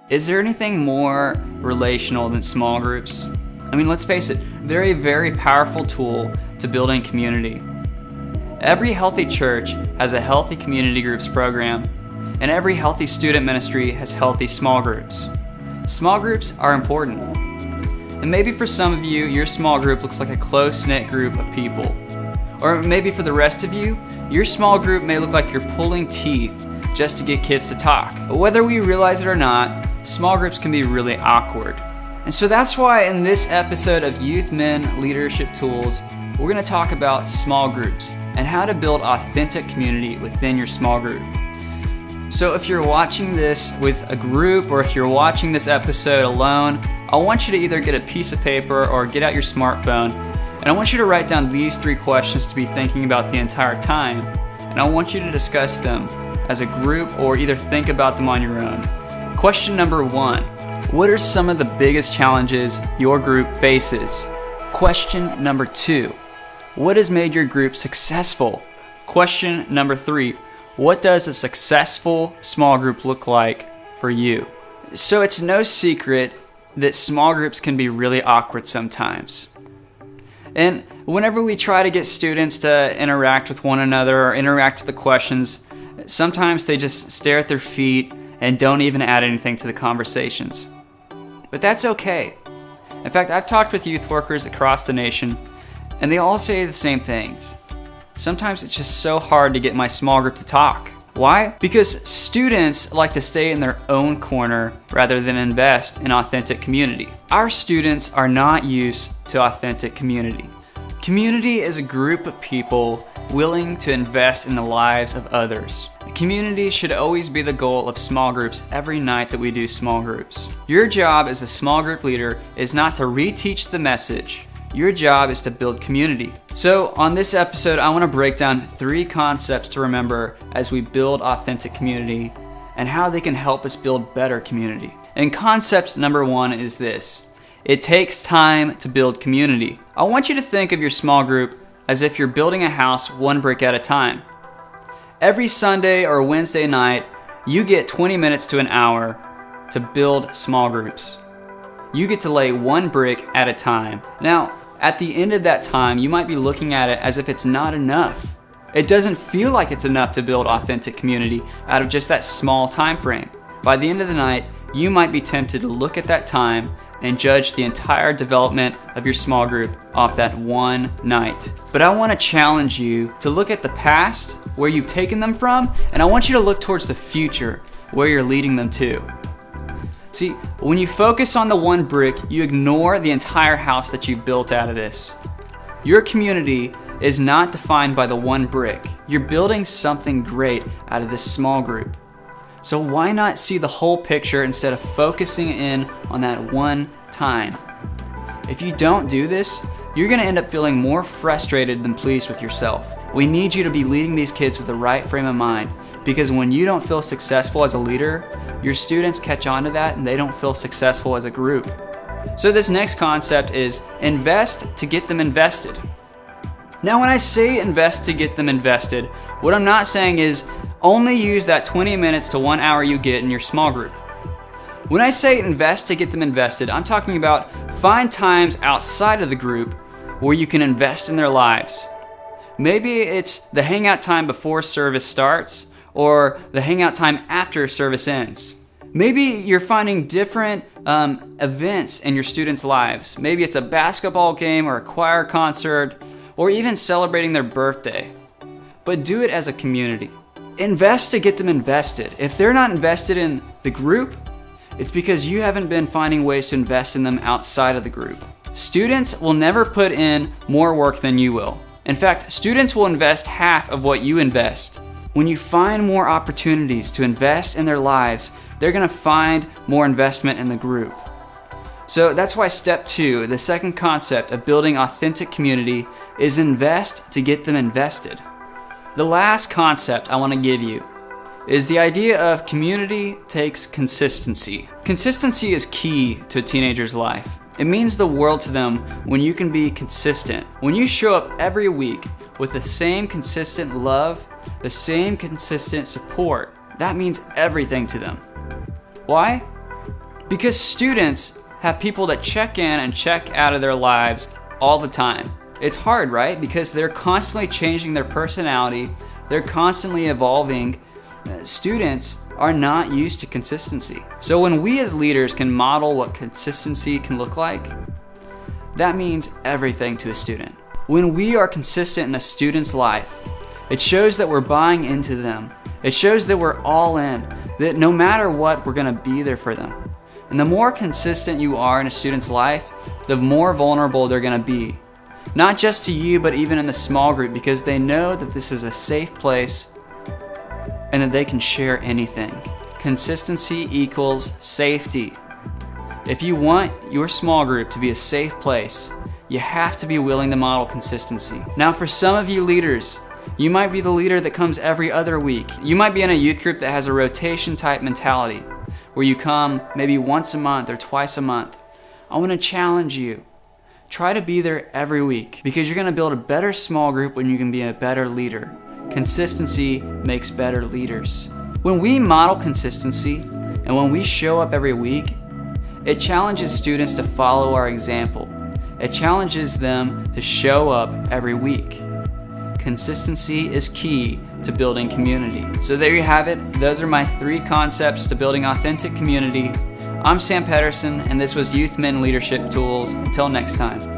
Is there anything more relational than small groups? I mean, let's face it, they're a very powerful tool to building community. Every healthy church has a healthy community groups program, and every healthy student ministry has healthy small groups. Small groups are important. And maybe for some of you, your small group looks like a close-knit group of people. Or maybe for the rest of you, your small group may look like you're pulling teeth just to get kids to talk. But whether we realize it or not, small groups can be really awkward. And so that's why in this episode of YouthMin Leadership Tools, we're going to talk about small groups and how to build authentic community within your small group. So if you're watching this with a group, or if you're watching this episode alone, I want you to either get a piece of paper or get out your smartphone, and I want you to write down these 3 questions to be thinking about the entire time, and I want you to discuss them as a group or either think about them on your own. Question number 1, what are some of the biggest challenges your group faces? Question number 2, what has made your group successful? Question number 3, what does a successful small group look like for you? So it's no secret that small groups can be really awkward sometimes. And whenever we try to get students to interact with one another or interact with the questions, sometimes they just stare at their feet and don't even add anything to the conversations. But that's okay. In fact, I've talked with youth workers across the nation, and they all say the same things. Sometimes it's just so hard to get my small group to talk. Why? Because students like to stay in their own corner rather than invest in authentic community. Our students are not used to authentic community. Community is a group of people willing to invest in the lives of others. Community should always be the goal of small groups every night that we do small groups. Your job as the small group leader is not to reteach the message. Your job is to build community. So on this episode, I want to break down 3 concepts to remember as we build authentic community and how they can help us build better community. And concept number 1 is this: it takes time to build community. I want you to think of your small group as if you're building a house one brick at a time. Every Sunday or Wednesday night, you get 20 minutes to an hour to build small groups. You get to lay one brick at a time. Now, at the end of that time, you might be looking at it as if it's not enough. It doesn't feel like it's enough to build authentic community out of just that small time frame. By the end of the night, you might be tempted to look at that time and judge the entire development of your small group off that one night. But I want to challenge you to look at the past, where you've taken them from, and I want you to look towards the future, where you're leading them to. See, when you focus on the one brick, you ignore the entire house that you've built out of this. Your community is not defined by the one brick. You're building something great out of this small group. So why not see the whole picture instead of focusing in on that one time? If you don't do this, you're going to end up feeling more frustrated than pleased with yourself. We need you to be leading these kids with the right frame of mind, because when you don't feel successful as a leader, your students catch on to that and they don't feel successful as a group. So this next concept is invest to get them invested. Now when I say invest to get them invested, what I'm not saying is only use that 20 minutes to 1 hour you get in your small group. When I say invest to get them invested, I'm talking about find times outside of the group where you can invest in their lives. Maybe it's the hangout time before service starts, or the hangout time after service ends. Maybe you're finding different events in your students' lives. Maybe it's a basketball game or a choir concert, or even celebrating their birthday. But do it as a community. Invest to get them invested. If they're not invested in the group, it's because you haven't been finding ways to invest in them outside of the group. Students will never put in more work than you will. In fact, students will invest half of what you invest. When you find more opportunities to invest in their lives, they're going to find more investment in the group. So that's why step 2, the second concept of building authentic community, is invest to get them invested. The last concept I want to give you is the idea of community takes consistency. Consistency is key to a teenager's life. It means the world to them when you can be consistent. When you show up every week with the same consistent love, the same consistent support, that means everything to them. Why? Because students have people that check in and check out of their lives all the time. It's hard, right? Because they're constantly changing their personality, they're constantly evolving. Students are not used to consistency. So when we as leaders can model what consistency can look like, that means everything to a student. When we are consistent in a student's life, it shows that we're buying into them. It shows that we're all in, that no matter what, we're gonna be there for them. And the more consistent you are in a student's life, the more vulnerable they're gonna be. Not just to you, but even in the small group, because they know that this is a safe place and that they can share anything. Consistency equals safety. If you want your small group to be a safe place, you have to be willing to model consistency. Now, for some of you leaders, you might be the leader that comes every other week. You might be in a youth group that has a rotation type mentality, where you come maybe once a month or twice a month. I want to challenge you. Try to be there every week, because you're going to build a better small group when you can be a better leader. Consistency makes better leaders. When we model consistency and when we show up every week, it challenges students to follow our example. It challenges them to show up every week. Consistency is key to building community. So there you have it. Those are my 3 concepts to building authentic community. I'm Sam Pedersen, and this was YouthMin Leadership Tools. Until next time.